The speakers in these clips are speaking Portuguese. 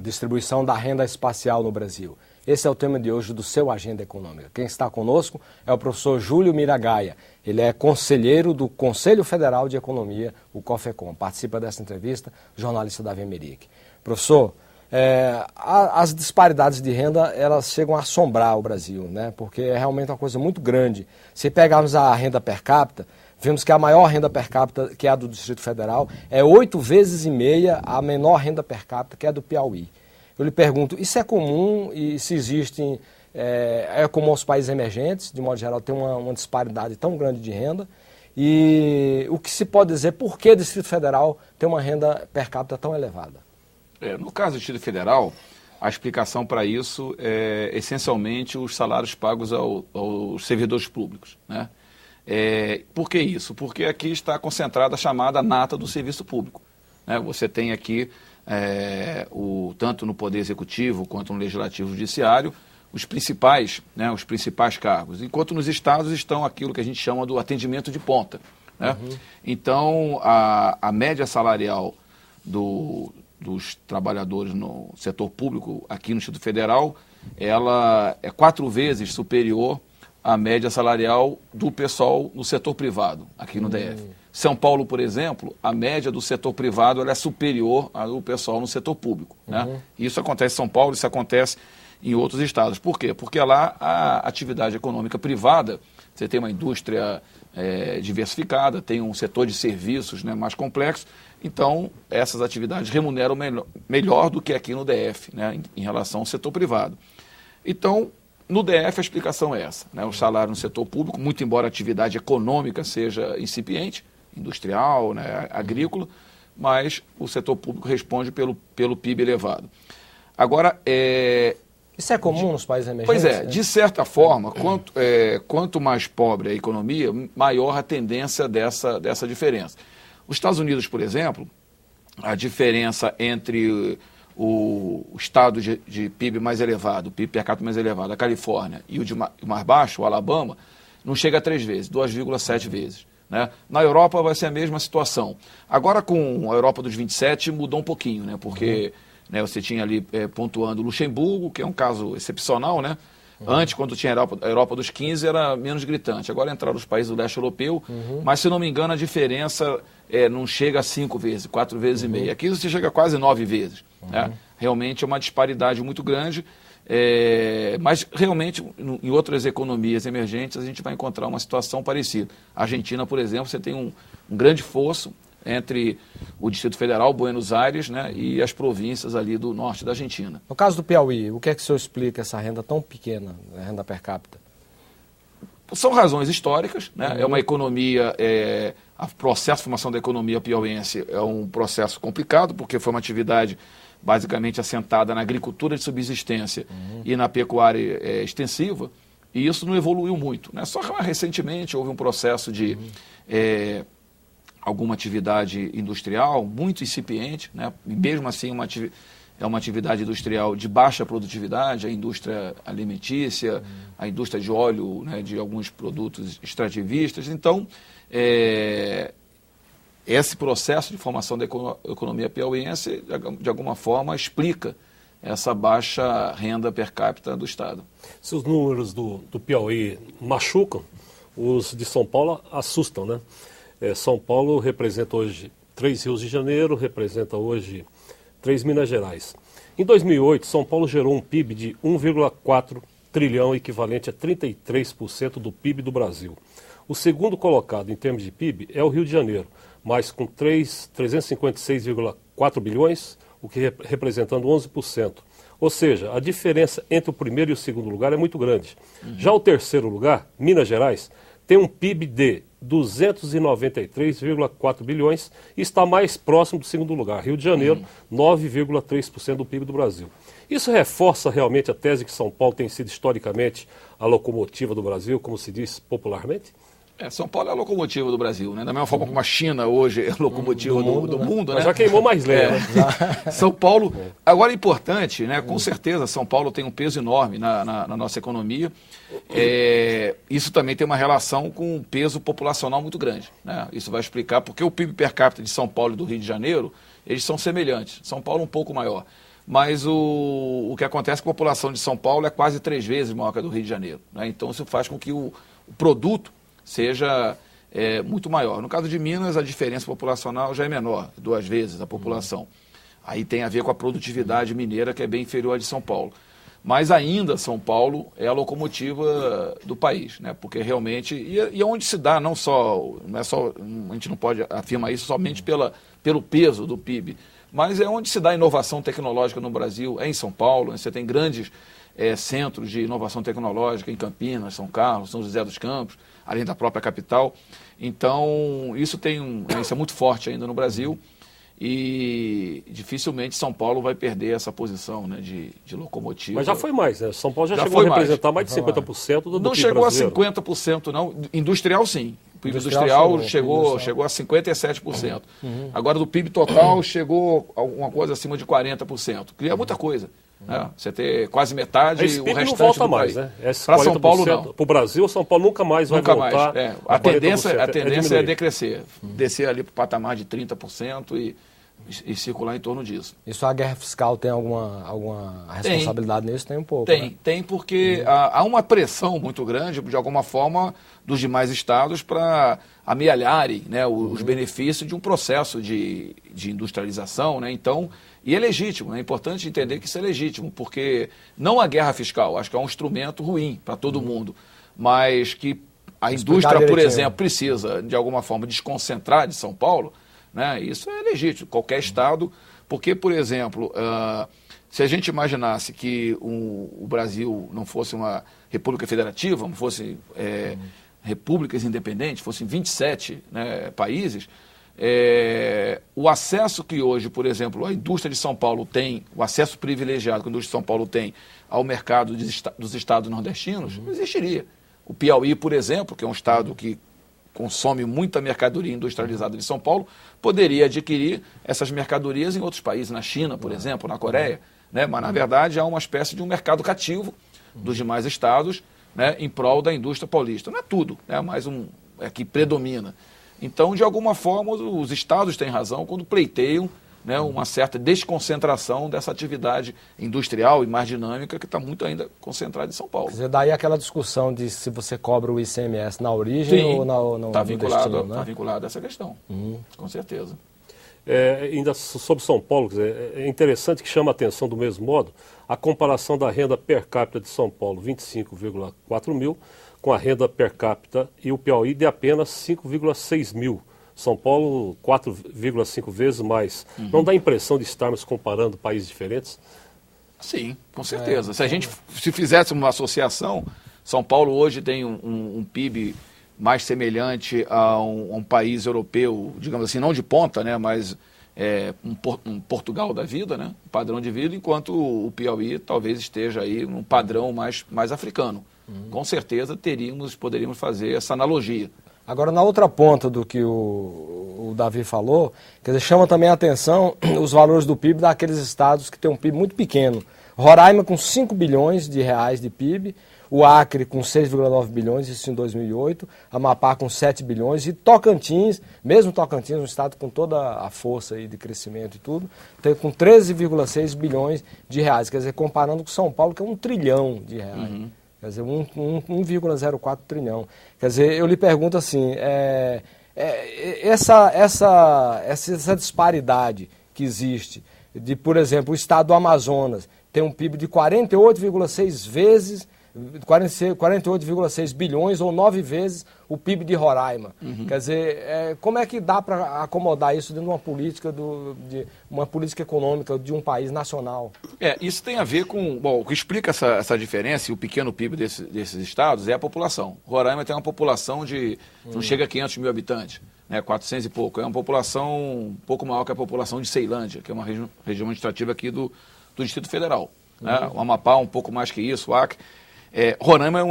distribuição da renda espacial no Brasil. Esse é o tema de hoje do seu Agenda Econômica. Quem está conosco é o professor Júlio Miragaia. Ele é conselheiro do Conselho Federal de Economia, o COFECOM. Participa dessa entrevista o jornalista Davi Emerick. Professor, as disparidades de renda, elas chegam a assombrar o Brasil, né? Porque é realmente uma coisa muito grande. Se pegarmos a renda per capita, vemos que a maior renda per capita, que é a do Distrito Federal, é 8,5 vezes a menor renda per capita, que é a do Piauí. Eu lhe pergunto, isso é comum e se existem, é comum aos países emergentes, de modo geral, ter uma disparidade tão grande de renda? E o que se pode dizer, por que o Distrito Federal tem uma renda per capita tão elevada? No caso do Distrito Federal, a explicação para isso é essencialmente os salários pagos aos servidores públicos, né? Por que isso? Porque aqui está concentrada a chamada nata do serviço público, né? Você tem aqui, tanto no Poder Executivo quanto no Legislativo e Judiciário, os principais cargos, enquanto nos estados estão aquilo que a gente chama do atendimento de ponta, né? Uhum. Então, a média salarial dos trabalhadores no setor público aqui no Distrito Federal, ela é 4 vezes superior à média salarial do pessoal no setor privado, aqui no DF. São Paulo, por exemplo, a média do setor privado ela é superior ao pessoal no setor público, né? Isso acontece em São Paulo, isso acontece em outros estados. Por quê? Porque lá a atividade econômica privada, você tem uma indústria diversificada, tem um setor de serviços, né, mais complexo, então essas atividades remuneram melhor do que aqui no DF, né, em relação ao setor privado. Então, no DF a explicação é essa, né, o salário no setor público, muito embora a atividade econômica seja incipiente, industrial, né, agrícola, mas o setor público responde pelo PIB elevado. Agora, isso é comum nos países emergentes? Pois é, de certa forma, quanto mais pobre a economia, maior a tendência dessa diferença. Os Estados Unidos, por exemplo, a diferença entre o estado de PIB mais elevado, o PIB per capita mais elevado, a Califórnia, e o mais baixo, o Alabama, não chega a 3 vezes, 2,7 vezes. Né? Na Europa vai ser a mesma situação. Agora, com a Europa dos 27, mudou um pouquinho, né? Porque você tinha ali pontuando Luxemburgo, que é um caso excepcional, né? Antes, quando tinha a Europa dos 15, era menos gritante. Agora entraram os países do leste europeu, mas, se não me engano, a diferença não chega a 5 vezes, 4 vezes e meia. Aqui você chega a quase 9 vezes. Né? Realmente é uma disparidade muito grande, mas realmente em outras economias emergentes a gente vai encontrar uma situação parecida. A Argentina, por exemplo, você tem um grande fosso entre o Distrito Federal, Buenos Aires, né, e as províncias ali do norte da Argentina. No caso do Piauí, o que é que o senhor explica essa renda tão pequena, a renda per capita? São razões históricas, né? É uma economia, o processo de formação da economia piauiense é um processo complicado, porque foi uma atividade basicamente assentada na agricultura de subsistência e na pecuária extensiva, e isso não evoluiu muito, né? Só que recentemente houve um processo de alguma atividade industrial muito incipiente, né? E mesmo assim é uma atividade industrial de baixa produtividade, a indústria alimentícia, a indústria de óleo, né, de alguns produtos extrativistas. Então, esse processo de formação da economia piauiense, de alguma forma, explica essa baixa renda per capita do Estado. Se os números do Piauí machucam, os de São Paulo assustam, né? São Paulo representa hoje 3 Rios de Janeiro, representa hoje 3 Minas Gerais. Em 2008, São Paulo gerou um PIB de 1,4 trilhão, equivalente a 33% do PIB do Brasil. O segundo colocado em termos de PIB é o Rio de Janeiro, mas com 356,4 bilhões, o que representando 11%. Ou seja, a diferença entre o primeiro e o segundo lugar é muito grande. Já o terceiro lugar, Minas Gerais, tem um PIB de 293,4 bilhões e está mais próximo do segundo lugar. Rio de Janeiro, 9,3% do PIB do Brasil. Isso reforça realmente a tese que São Paulo tem sido historicamente a locomotiva do Brasil, como se diz popularmente? São Paulo é a locomotiva do Brasil, né? Da mesma forma como a China hoje é a locomotiva do mundo, né? Mas já queimou mais lenha, né? São Paulo, agora é importante, né? Com certeza São Paulo tem um peso enorme na nossa economia. Isso também tem uma relação com um peso populacional muito grande, né? Isso vai explicar porque o PIB per capita de São Paulo e do Rio de Janeiro, eles são semelhantes. São Paulo um pouco maior. mas o que acontece é que a população de São Paulo é quase 3 vezes maior que a do Rio de Janeiro, né? Então isso faz com que o produto seja muito maior. No caso de Minas, a diferença populacional já é menor, 2 vezes a população. Aí tem a ver com a produtividade mineira, que é bem inferior à de São Paulo. Mas ainda São Paulo é a locomotiva do país, né? Porque realmente, e onde se dá, não é só, a gente não pode afirmar isso somente pelo peso do PIB, mas é onde se dá inovação tecnológica no Brasil, é em São Paulo. Você tem grandes centros de inovação tecnológica em Campinas, São Carlos, São José dos Campos, além da própria capital. Então, isso é muito forte ainda no Brasil. E dificilmente São Paulo vai perder essa posição, né, de locomotiva. Mas já foi mais, né? São Paulo já chegou a representar mais de 50% do PIB Não chegou brasileiro. a 50%, não. Industrial, sim. O PIB industrial chegou a 57%. Agora, do PIB total, chegou alguma coisa acima de 40%. Que é muita coisa. Né? Você ter quase metade, Esse o PIB restante não volta do mais, país. né? Para São Paulo, não. Para o Brasil, São Paulo nunca mais vai voltar. A tendência é diminuir. decrescer. Descer ali para o patamar de 30% e circular em torno disso. Isso a guerra fiscal tem alguma responsabilidade nisso? Tem um pouco. Tem porque há uma pressão muito grande, de alguma forma, dos demais estados para amealharem, né, os benefícios de um processo de industrialização, né? Então, e é legítimo, é importante entender que isso é legítimo, porque não a guerra fiscal, acho que é um instrumento ruim para todo mundo, mas que a indústria, por exemplo, precisa, de alguma forma, desconcentrar de São Paulo, né? Isso é legítimo, qualquer estado, porque, por exemplo, se a gente imaginasse que o Brasil não fosse uma república federativa, não fosse repúblicas independentes, fossem 27, né, países, o acesso que hoje, por exemplo, a indústria de São Paulo tem, o acesso privilegiado que a indústria de São Paulo tem ao mercado dos estados nordestinos, não existiria. O Piauí, por exemplo, que é um estado que consome muita mercadoria industrializada de São Paulo, poderia adquirir essas mercadorias em outros países, na China, por exemplo, na Coreia, né? Mas, na verdade, há uma espécie de um mercado cativo dos demais estados, né, em prol da indústria paulista. Não é tudo, né, mas que predomina. Então, de alguma forma, os estados têm razão quando pleiteiam, né, uma certa desconcentração dessa atividade industrial e mais dinâmica que está muito ainda concentrada em São Paulo. Quer dizer, daí aquela discussão de se você cobra o ICMS na origem ou no destino, né? Está vinculado a essa questão, com certeza. Ainda sobre São Paulo, quer dizer, é interessante que chama a atenção do mesmo modo a comparação da renda per capita de São Paulo, 25,4 mil, com a renda per capita e o Piauí de apenas 5,6 mil. São Paulo, 4,5 vezes mais. Não dá a impressão de estarmos comparando países diferentes? Sim, com certeza. Se fizéssemos uma associação, São Paulo hoje tem um PIB mais semelhante a um país europeu, digamos assim, não de ponta, né, mas um Portugal da vida, né, um padrão de vida, enquanto o Piauí talvez esteja aí num padrão mais africano. Com certeza poderíamos fazer essa analogia. Agora, na outra ponta do que o Davi falou, quer dizer, chama também a atenção os valores do PIB daqueles estados que têm um PIB muito pequeno. Roraima com 5 bilhões de reais de PIB, o Acre com 6,9 bilhões, isso em 2008, Amapá com 7 bilhões e Tocantins, mesmo Tocantins, um estado com toda a força aí de crescimento e tudo, tem com 13,6 bilhões de reais, quer dizer, comparando com São Paulo, que é 1 trilhão de reais. Quer dizer, 1,04 trilhão. Quer dizer, eu lhe pergunto assim, essa disparidade que existe, de, por exemplo, o estado do Amazonas tem um PIB de 48,6 vezes, 48,6 bilhões ou 9 vezes o PIB de Roraima. Quer dizer, como é que dá para acomodar isso dentro de uma política, de uma política econômica de um país nacional? Isso tem a ver com... Bom, o que explica essa diferença e o pequeno PIB desses estados é a população. Roraima tem uma população de... não chega a 500 mil habitantes, né, 400 e pouco. É uma população um pouco maior que a população de Ceilândia, que é uma região administrativa aqui do Distrito Federal. Né? O Amapá um pouco mais que isso, o Acre. Roraima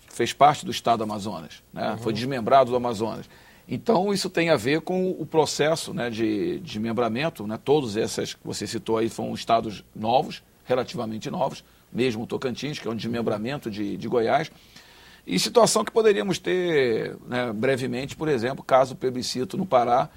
fez parte do estado do Amazonas, né? Foi desmembrado do Amazonas. Então, isso tem a ver com o processo, né, de desmembramento, né? Todos esses que você citou aí foram estados novos, relativamente novos, mesmo o Tocantins, que é um desmembramento de Goiás. E situação que poderíamos ter, né, brevemente, por exemplo, caso o plebiscito no Pará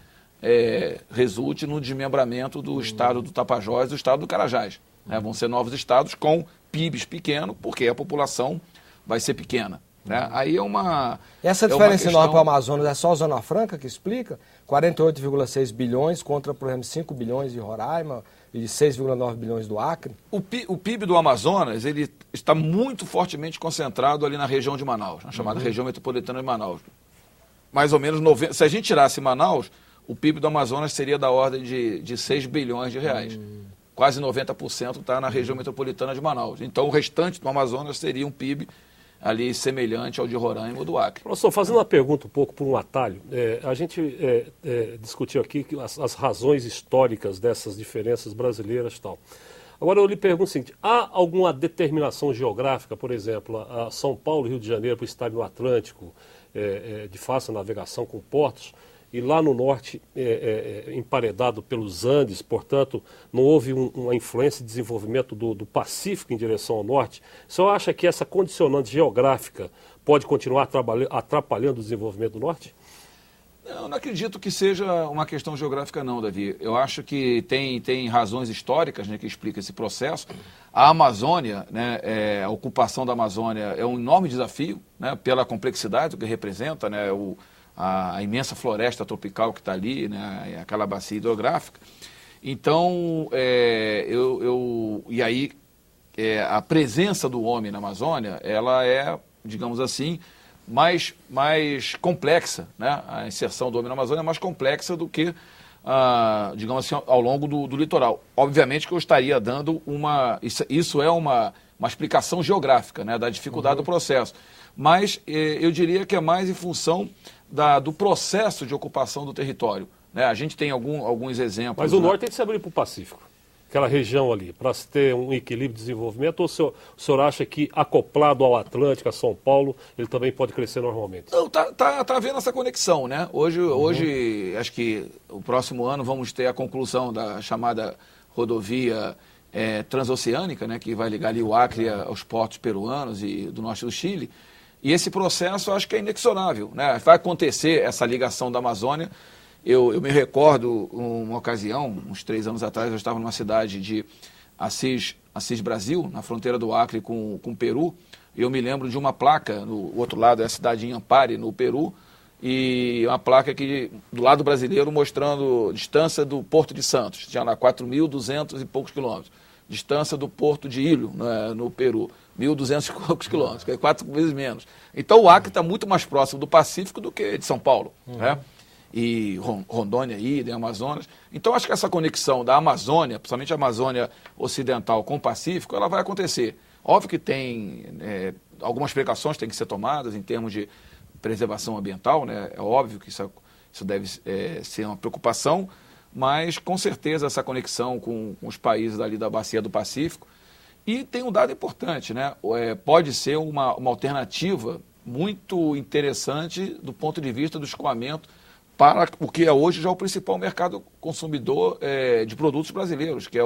resulte no desmembramento do estado do Tapajós e do estado do Carajás. Né? Vão ser novos estados com PIBs pequenos, porque a população vai ser pequena. Né? Aí é uma... Essa diferença enorme para o Amazonas é só a Zona Franca que explica? 48,6 bilhões contra, por exemplo, 5 bilhões de Roraima e 6,9 bilhões do Acre? O PIB do Amazonas ele está muito fortemente concentrado ali na região de Manaus, na chamada região metropolitana de Manaus. Mais ou menos 90... Se a gente tirasse Manaus, o PIB do Amazonas seria da ordem de 6 bilhões de reais. Quase 90% está na região metropolitana de Manaus. Então, o restante do Amazonas seria um PIB ali semelhante ao de Roraima ou do Acre. Professor, fazendo uma pergunta um pouco por um atalho, a gente discutiu aqui as razões históricas dessas diferenças brasileiras e tal. Agora eu lhe pergunto o seguinte, há alguma determinação geográfica, por exemplo, a São Paulo e Rio de Janeiro para estar no Atlântico, de fácil navegação com portos, e lá no norte emparedado pelos Andes, portanto, não houve uma influência e desenvolvimento do Pacífico em direção ao norte. O senhor acha que essa condicionante geográfica pode continuar atrapalhando o desenvolvimento do norte? Eu não acredito que seja uma questão geográfica não, Davi. Eu acho que tem razões históricas, né, que explicam esse processo. A Amazônia, né, a ocupação da Amazônia é um enorme desafio, né, pela complexidade que representa, né, a imensa floresta tropical que está ali, né, aquela bacia hidrográfica. Então, a presença do homem na Amazônia, ela é, digamos assim, mais complexa, né? A inserção do homem na Amazônia é mais complexa do que, digamos assim, ao longo do litoral. Obviamente que eu estaria dando isso é uma explicação geográfica, né, da dificuldade do processo. Mas eu diria que é mais em função do processo de ocupação do território. Né? A gente tem alguns exemplos. Mas o norte tem que se abrir para o Pacífico, aquela região ali, para se ter um equilíbrio de desenvolvimento, ou o senhor acha que acoplado ao Atlântico, a São Paulo, ele também pode crescer normalmente? Não, tá havendo essa conexão, né? Hoje, acho que o próximo ano vamos ter a conclusão da chamada rodovia transoceânica, né, que vai ligar ali o Acre aos portos peruanos e do norte do Chile. E esse processo eu acho que é inexorável, né? Vai acontecer essa ligação da Amazônia. Eu me recordo uma ocasião, uns 3 anos atrás, eu estava numa cidade de Assis Brasil, na fronteira do Acre com o Peru, e eu me lembro de uma placa, no outro lado é a cidade de Ampare, no Peru, e uma placa aqui do lado brasileiro mostrando a distância do Porto de Santos, tinha lá 4.200 e poucos quilômetros. Distância do Porto de Ilho, né, no Peru, 1.200 e poucos quilômetros, que é 4 vezes menos. Então o Acre está muito mais próximo do Pacífico do que de São Paulo, né? E Rondônia aí, né, Amazonas. Então acho que essa conexão da Amazônia, principalmente a Amazônia Ocidental com o Pacífico, ela vai acontecer. Óbvio que tem algumas precauções que têm que ser tomadas em termos de preservação ambiental, né? É óbvio que isso deve ser uma preocupação, mas com certeza essa conexão com os países ali da Bacia do Pacífico. E tem um dado importante, né? Pode ser uma alternativa muito interessante do ponto de vista do escoamento para o que é hoje já o principal mercado consumidor de produtos brasileiros, que é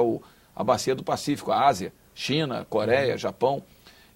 a Bacia do Pacífico, a Ásia, China, Coreia, Japão.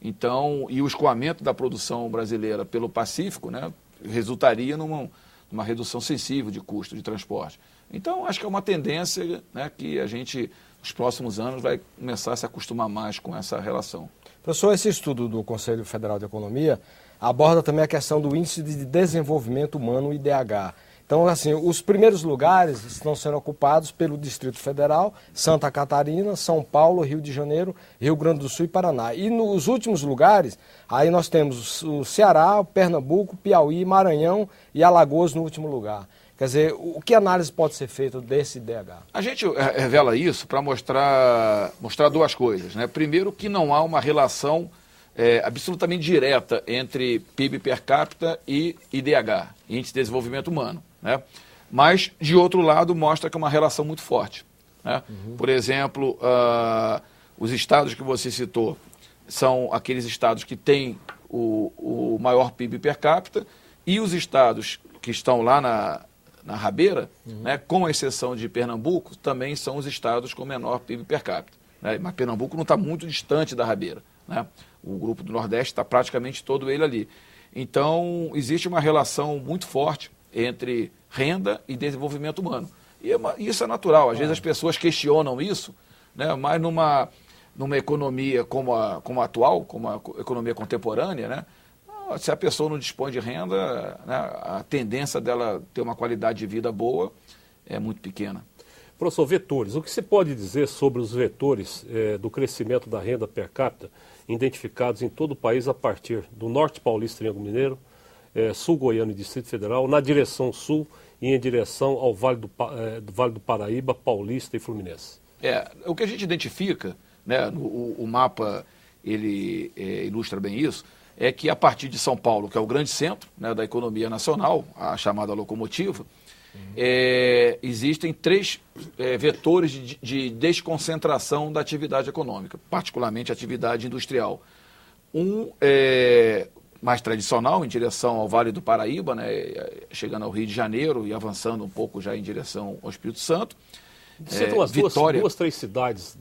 Então, e o escoamento da produção brasileira pelo Pacífico, né, resultaria numa redução sensível de custo de transporte. Então, acho que é uma tendência, né, que a gente, nos próximos anos, vai começar a se acostumar mais com essa relação. Professor, esse estudo do Conselho Federal de Economia aborda também a questão do Índice de Desenvolvimento Humano, IDH. Então, assim, os primeiros lugares estão sendo ocupados pelo Distrito Federal, Santa Catarina, São Paulo, Rio de Janeiro, Rio Grande do Sul e Paraná. E nos últimos lugares, aí nós temos o Ceará, o Pernambuco, Piauí, Maranhão e Alagoas no último lugar. Quer dizer, o que análise pode ser feita desse IDH? A gente revela isso para mostrar 2 coisas, né? Primeiro, que não há uma relação absolutamente direta entre PIB per capita e IDH, Índice de Desenvolvimento Humano, né? Mas, de outro lado, mostra que é uma relação muito forte, né? Por exemplo, os estados que você citou são aqueles estados que têm o maior PIB per capita, e os estados que estão lá na rabeira, né, com exceção de Pernambuco, também são os estados com menor PIB per capita, né? Mas Pernambuco não está muito distante da rabeira, né? O grupo do Nordeste está praticamente todo ele ali. Então, existe uma relação muito forte entre renda e desenvolvimento humano. E isso é natural. Às vezes as pessoas questionam isso, né? Mas numa economia como a atual, como a economia contemporânea, né? Se a pessoa não dispõe de renda, né, a tendência dela ter uma qualidade de vida boa é muito pequena. Professor, vetores. O que se pode dizer sobre os vetores do crescimento da renda per capita identificados em todo o país a partir do Norte Paulista, Triângulo Mineiro, Sul Goiano e Distrito Federal, na direção sul e em direção ao Vale do Paraíba, Paulista e Fluminense? O que a gente identifica, né, o mapa ele ilustra bem isso, é que a partir de São Paulo, que é o grande centro, né, da economia nacional, a chamada locomotiva, existem 3 vetores de desconcentração da atividade econômica, particularmente a atividade industrial. Um mais tradicional, em direção ao Vale do Paraíba, né, chegando ao Rio de Janeiro e avançando um pouco já em direção ao Espírito Santo. Cita umas duas, 3 cidades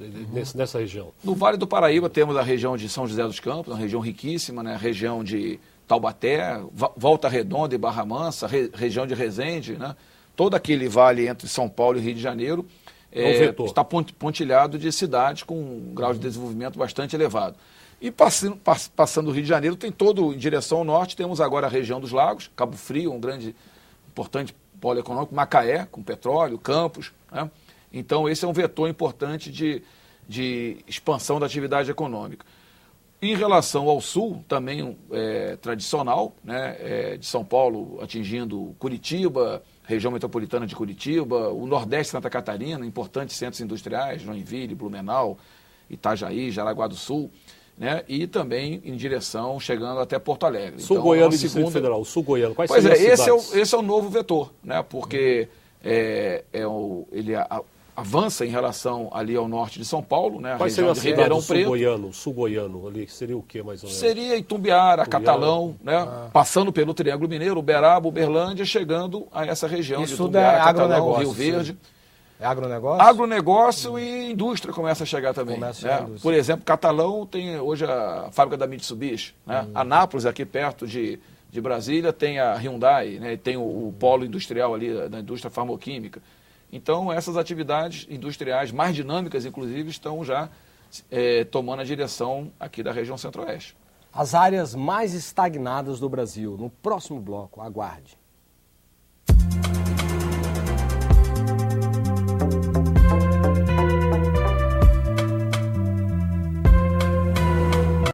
nessa região. No Vale do Paraíba temos a região de São José dos Campos, uma região riquíssima, né? A região de Taubaté, Volta Redonda e Barra Mansa, região de Resende, né? Todo aquele vale entre São Paulo e Rio de Janeiro está pontilhado de cidades com um grau de desenvolvimento bastante elevado. E passando o Rio de Janeiro, tem todo em direção ao norte, temos agora a região dos lagos, Cabo Frio, um grande, importante polo econômico, Macaé, com petróleo, Campos, né? Então, esse é um vetor importante de expansão da atividade econômica. Em relação ao sul, também tradicional, né, de São Paulo atingindo Curitiba, região metropolitana de Curitiba, o Nordeste Santa Catarina, importantes centros industriais, Joinville, Blumenau, Itajaí, Jaraguá do Sul, né, e também em direção, chegando até Porto Alegre. Sul então, Goiano e Distrito Federal, Sul Goiano, quais pois seriam as cidades? Esse é o novo vetor, né, porque ele avança em relação ali ao norte de São Paulo, né? Quais seriam as cidades do sul goiano ali, que seria o que mais ou menos? Seria Itumbiara, Catalão, né? Passando pelo Triângulo Mineiro, Uberaba, Uberlândia, chegando a essa região de Itumbiara, Catalão, Rio Verde. É agronegócio? Agronegócio e indústria começa a chegar também. Né? Por exemplo, Catalão tem hoje a fábrica da Mitsubishi, né? Anápolis, aqui perto de Brasília, tem a Hyundai, né? Tem o polo industrial ali, da indústria farmacêutica. Então, essas atividades industriais mais dinâmicas, inclusive, estão já tomando a direção aqui da região centro-oeste. As áreas mais estagnadas do Brasil. No próximo bloco, aguarde.